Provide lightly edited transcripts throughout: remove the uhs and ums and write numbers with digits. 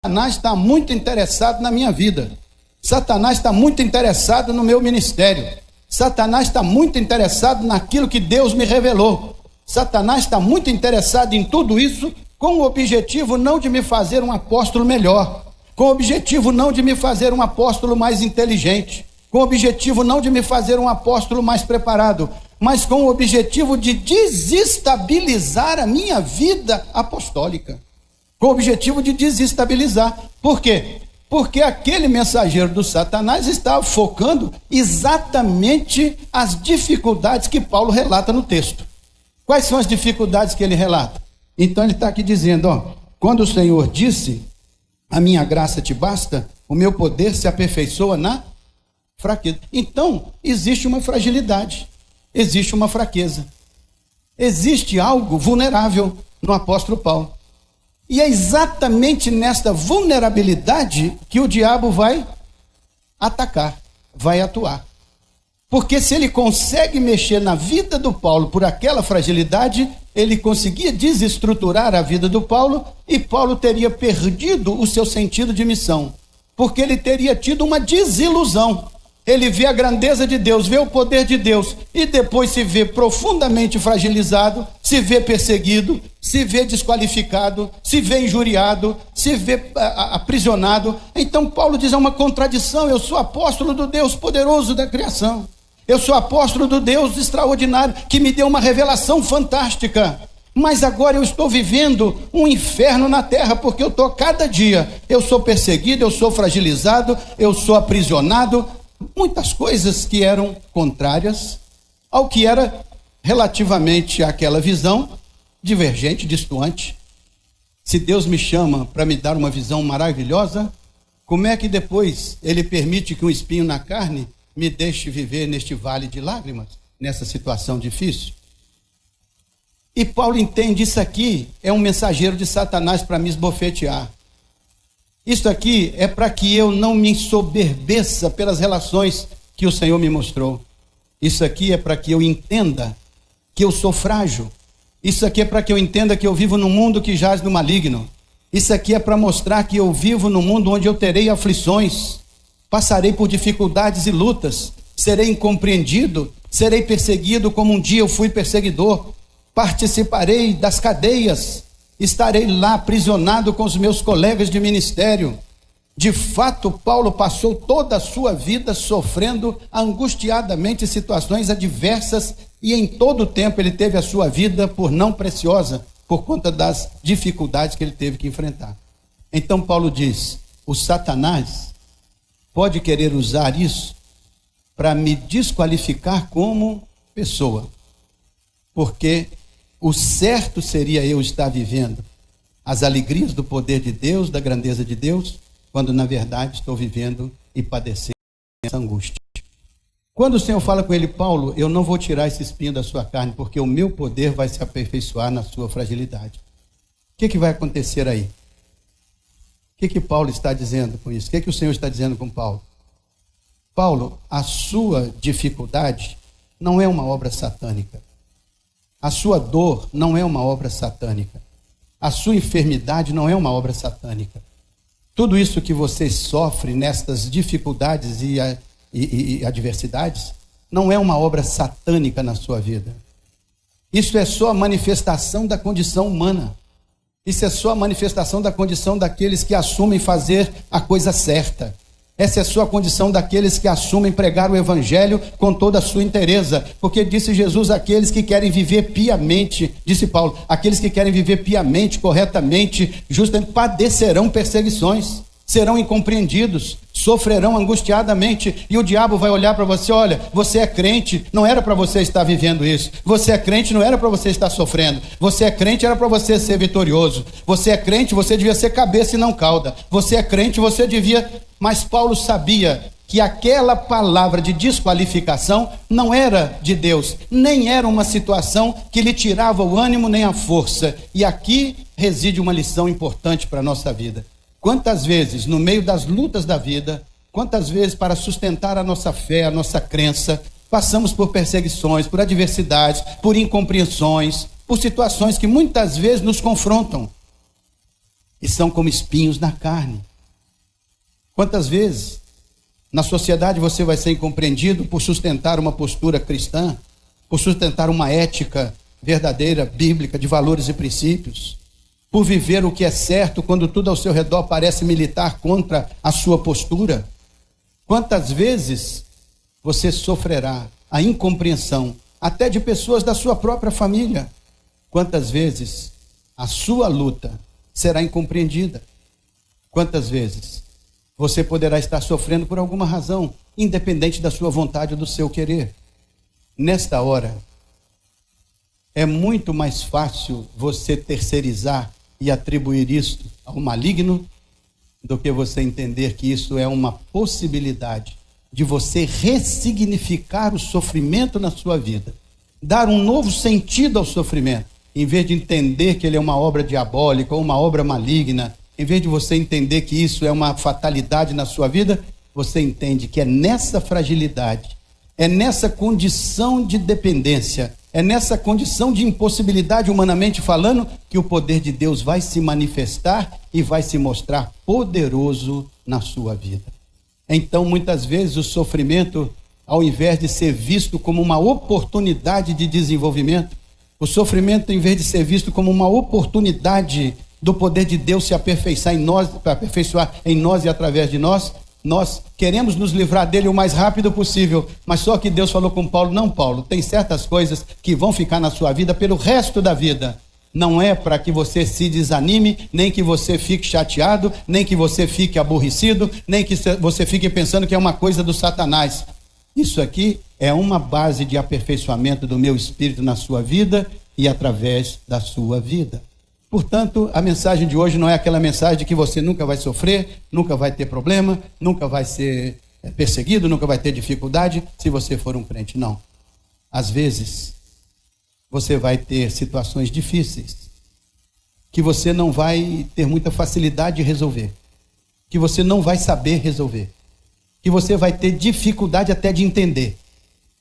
Satanás está muito interessado na minha vida. Satanás está muito interessado no meu ministério. Satanás está muito interessado naquilo que Deus me revelou. Satanás está muito interessado em tudo isso com o objetivo não de me fazer um apóstolo melhor, com o objetivo não de me fazer um apóstolo mais inteligente, com o objetivo não de me fazer um apóstolo mais preparado, mas com o objetivo de desestabilizar a minha vida apostólica. Com o objetivo de desestabilizar. Por quê? Porque aquele mensageiro do Satanás estava focando exatamente as dificuldades que Paulo relata no texto. Quais são as dificuldades que ele relata? Então ele está aqui dizendo, quando o Senhor disse, a minha graça te basta, o meu poder se aperfeiçoa na fraqueza. Então, existe uma fragilidade, existe uma fraqueza, existe algo vulnerável no apóstolo Paulo. E é exatamente nesta vulnerabilidade que o diabo vai atacar, vai atuar. Porque se ele consegue mexer na vida do Paulo por aquela fragilidade, ele conseguia desestruturar a vida do Paulo e Paulo teria perdido o seu sentido de missão. Porque ele teria tido uma desilusão. Ele vê a grandeza de Deus, vê o poder de Deus e depois se vê profundamente fragilizado, se vê perseguido, se vê desqualificado, se vê injuriado, se vê aprisionado. Então Paulo diz, é uma contradição, eu sou apóstolo do Deus poderoso da criação. Eu sou apóstolo do Deus extraordinário, que me deu uma revelação fantástica. Mas agora eu estou vivendo um inferno na terra, porque eu estou cada dia, eu sou perseguido, eu sou fragilizado, eu sou aprisionado. Muitas coisas que eram contrárias ao que era relativamente àquela visão divergente, distoante. Se Deus me chama para me dar uma visão maravilhosa, como é que depois Ele permite que um espinho na carne me deixe viver neste vale de lágrimas, nessa situação difícil? E Paulo entende isso aqui é um mensageiro de Satanás para me esbofetear. Isso aqui é para que eu não me ensoberbeça pelas relações que o Senhor me mostrou. Isso aqui é para que eu entenda que eu sou frágil. Isso aqui é para que eu entenda que eu vivo num mundo que jaz no maligno. Isso aqui é para mostrar que eu vivo num mundo onde eu terei aflições, passarei por dificuldades e lutas, serei incompreendido, serei perseguido como um dia eu fui perseguidor, participarei das cadeias, estarei lá aprisionado com os meus colegas de ministério. De fato, Paulo passou toda a sua vida sofrendo angustiadamente situações adversas e em todo o tempo ele teve a sua vida por não preciosa, por conta das dificuldades que ele teve que enfrentar. Então Paulo diz, o Satanás pode querer usar isso para me desqualificar como pessoa, porque o certo seria eu estar vivendo as alegrias do poder de Deus, da grandeza de Deus, quando na verdade estou vivendo e padecendo essa angústia. Quando o Senhor fala com ele, Paulo, eu não vou tirar esse espinho da sua carne, porque o meu poder vai se aperfeiçoar na sua fragilidade. O que vai acontecer aí? O que Paulo está dizendo com isso? O que o Senhor está dizendo com Paulo? Paulo, a sua dificuldade não é uma obra satânica. A sua dor não é uma obra satânica. A sua enfermidade não é uma obra satânica. Tudo isso que você sofre nestas dificuldades e adversidades não é uma obra satânica na sua vida. Isso é só a manifestação da condição humana. Isso é só a manifestação da condição daqueles que assumem fazer a coisa certa. Essa é a sua condição daqueles que assumem pregar o evangelho com toda a sua inteireza. Porque disse Jesus, aqueles que querem viver piamente, disse Paulo, aqueles que querem viver piamente, corretamente, justamente padecerão perseguições, serão incompreendidos, sofrerão angustiadamente, e o diabo vai olhar para você, olha, você é crente, não era para você estar vivendo isso, você é crente, não era para você estar sofrendo, você é crente, era para você ser vitorioso, você é crente, você devia ser cabeça e não cauda, você é crente, você devia... Mas Paulo sabia que aquela palavra de desqualificação não era de Deus, nem era uma situação que lhe tirava o ânimo nem a força, e aqui reside uma lição importante para a nossa vida. Quantas vezes, no meio das lutas da vida, quantas vezes para sustentar a nossa fé, a nossa crença, passamos por perseguições, por adversidades, por incompreensões, por situações que muitas vezes nos confrontam. e são como espinhos na carne. Quantas vezes na sociedade você vai ser incompreendido por sustentar uma postura cristã, por sustentar uma ética verdadeira, bíblica, de valores e princípios, por viver o que é certo quando tudo ao seu redor parece militar contra a sua postura? Quantas vezes você sofrerá a incompreensão até de pessoas da sua própria família? Quantas vezes a sua luta será incompreendida? Quantas vezes você poderá estar sofrendo por alguma razão, independente da sua vontade ou do seu querer? Nesta hora, é muito mais fácil você terceirizar e atribuir isso ao maligno do que você entender que isso é uma possibilidade de você ressignificar o sofrimento na sua vida, dar um novo sentido ao sofrimento, em vez de entender que ele é uma obra diabólica ou uma obra maligna. Em vez de você entender que isso é uma fatalidade na sua vida, você entende que é nessa fragilidade, é nessa condição de dependência, é nessa condição de impossibilidade, humanamente falando, que o poder de Deus vai se manifestar e vai se mostrar poderoso na sua vida. Então, muitas vezes, o sofrimento, ao invés de ser visto como uma oportunidade de desenvolvimento, o sofrimento, em vez de ser visto como uma oportunidade do poder de Deus se aperfeiçoar em nós e através de nós, nós queremos nos livrar dele o mais rápido possível, mas só que Deus falou com Paulo: não, Paulo, tem certas coisas que vão ficar na sua vida pelo resto da vida. Não é para que você se desanime, nem que você fique chateado, nem que você fique aborrecido, nem que você fique pensando que é uma coisa do Satanás. Isso aqui é uma base de aperfeiçoamento do meu espírito na sua vida e através da sua vida. Portanto, a mensagem de hoje não é aquela mensagem de que você nunca vai sofrer, nunca vai ter problema, nunca vai ser perseguido, nunca vai ter dificuldade se você for um crente. Não. Às vezes, você vai ter situações difíceis que você não vai ter muita facilidade de resolver, que você não vai saber resolver, que você vai ter dificuldade até de entender.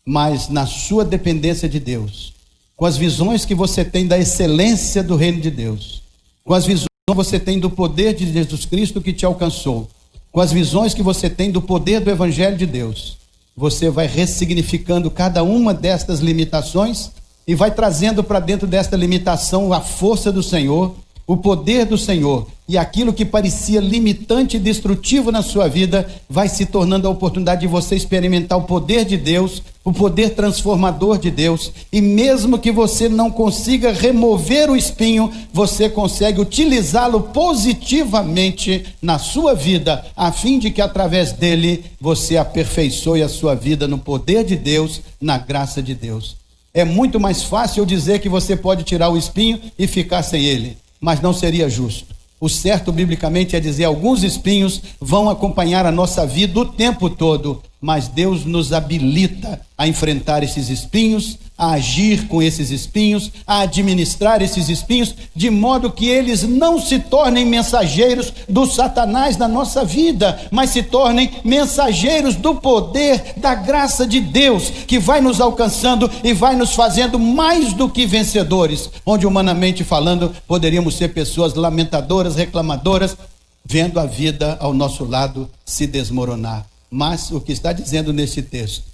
Mas na sua dependência de Deus, com as visões que você tem da excelência do reino de Deus, com as visões que você tem do poder de Jesus Cristo que te alcançou, com as visões que você tem do poder do Evangelho de Deus, você vai ressignificando cada uma destas limitações e vai trazendo para dentro desta limitação a força do Senhor, o poder do Senhor, e aquilo que parecia limitante e destrutivo na sua vida vai se tornando a oportunidade de você experimentar o poder de Deus, o poder transformador de Deus. E mesmo que você não consiga remover o espinho, você consegue utilizá-lo positivamente na sua vida, a fim de que através dele você aperfeiçoe a sua vida no poder de Deus, na graça de Deus. É muito mais fácil eu dizer que você pode tirar o espinho e ficar sem ele, mas não seria justo. O certo biblicamente é dizer: alguns espinhos vão acompanhar a nossa vida o tempo todo, mas Deus nos habilita a enfrentar esses espinhos, a agir com esses espinhos, a administrar esses espinhos, de modo que eles não se tornem mensageiros do Satanás na nossa vida, mas se tornem mensageiros do poder, da graça de Deus, que vai nos alcançando e vai nos fazendo mais do que vencedores, onde humanamente falando poderíamos ser pessoas lamentadoras, reclamadoras, vendo a vida ao nosso lado se desmoronar. Mas o que está dizendo nesse texto: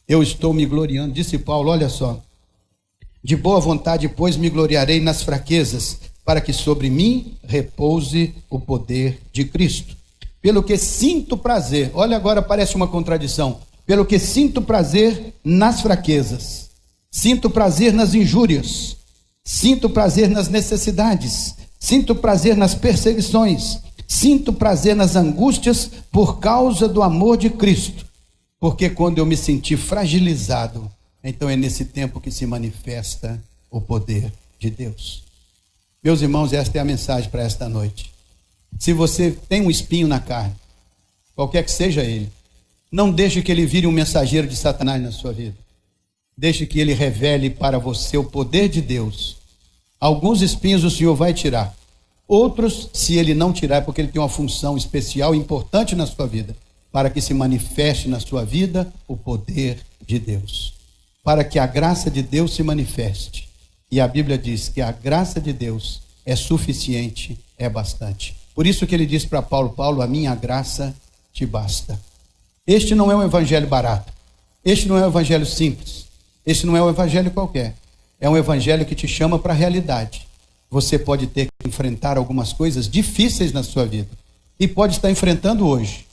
eu estou me gloriando, disse Paulo, olha só, de boa vontade, pois, me gloriarei nas fraquezas, para que sobre mim repouse o poder de Cristo. Pelo que sinto prazer, olha, agora parece uma contradição, pelo que sinto prazer nas fraquezas, sinto prazer nas injúrias, sinto prazer nas necessidades, sinto prazer nas perseguições, sinto prazer nas angústias por causa do amor de Cristo. Porque quando eu me senti fragilizado, então é nesse tempo que se manifesta o poder de Deus. Meus irmãos, esta é a mensagem para esta noite. Se você tem um espinho na carne, qualquer que seja ele, não deixe que ele vire um mensageiro de Satanás na sua vida. Deixe que ele revele para você o poder de Deus. Alguns espinhos o Senhor vai tirar. Outros, se ele não tirar, é porque ele tem uma função especial e importante na sua vida, para que se manifeste na sua vida o poder de Deus, para que a graça de Deus se manifeste. E a Bíblia diz que a graça de Deus é suficiente, é bastante. Por isso que ele diz para Paulo: Paulo, a minha graça te basta. Este não é um evangelho barato. Este não é um evangelho simples. Este não é um evangelho qualquer. É um evangelho que te chama para a realidade. Você pode ter que enfrentar algumas coisas difíceis na sua vida. E pode estar enfrentando hoje.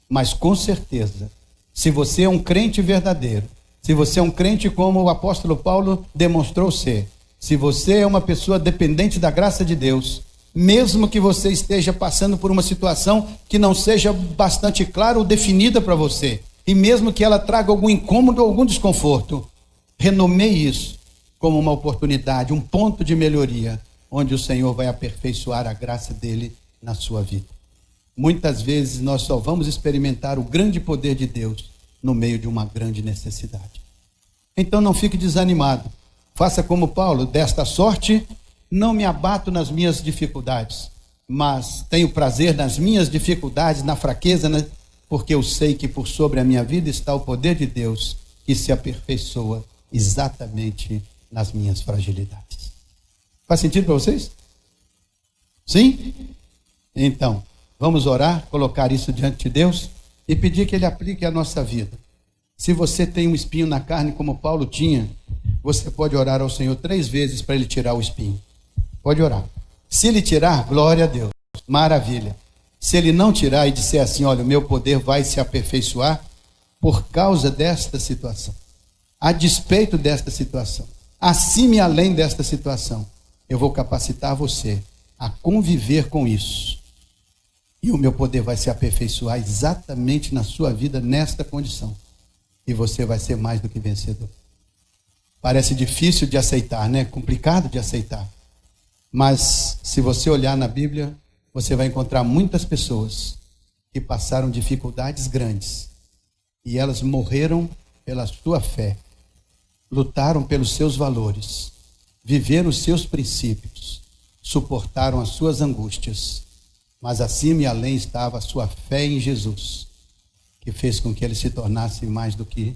Mas com certeza, se você é um crente verdadeiro, se você é um crente como o apóstolo Paulo demonstrou ser, se você é uma pessoa dependente da graça de Deus, mesmo que você esteja passando por uma situação que não seja bastante clara ou definida para você, e mesmo que ela traga algum incômodo ou algum desconforto, renomeie isso como uma oportunidade, um ponto de melhoria, onde o Senhor vai aperfeiçoar a graça dele na sua vida. Muitas vezes nós só vamos experimentar o grande poder de Deus no meio de uma grande necessidade. Então não fique desanimado. Faça como Paulo: desta sorte não me abato nas minhas dificuldades, mas tenho prazer nas minhas dificuldades, na fraqueza, porque eu sei que por sobre a minha vida está o poder de Deus que se aperfeiçoa exatamente nas minhas fragilidades. Faz sentido para vocês? Sim? Então, vamos orar, colocar isso diante de Deus e pedir que Ele aplique a nossa vida. Se você tem um espinho na carne como Paulo tinha, você pode orar ao Senhor 3 vezes para Ele tirar o espinho. Pode orar. Se Ele tirar, glória a Deus, maravilha. Se Ele não tirar e disser assim: olha, o meu poder vai se aperfeiçoar por causa desta situação, a despeito desta situação, acima e além desta situação, eu vou capacitar você a conviver com isso. E o meu poder vai se aperfeiçoar exatamente na sua vida, nesta condição. E você vai ser mais do que vencedor. Parece difícil de aceitar, né? Complicado de aceitar. Mas se você olhar na Bíblia, você vai encontrar muitas pessoas que passaram dificuldades grandes. E elas morreram pela sua fé. Lutaram pelos seus valores. Viveram os seus princípios. Suportaram as suas angústias. Mas acima e além estava a sua fé em Jesus, que fez com que ele se tornasse mais do que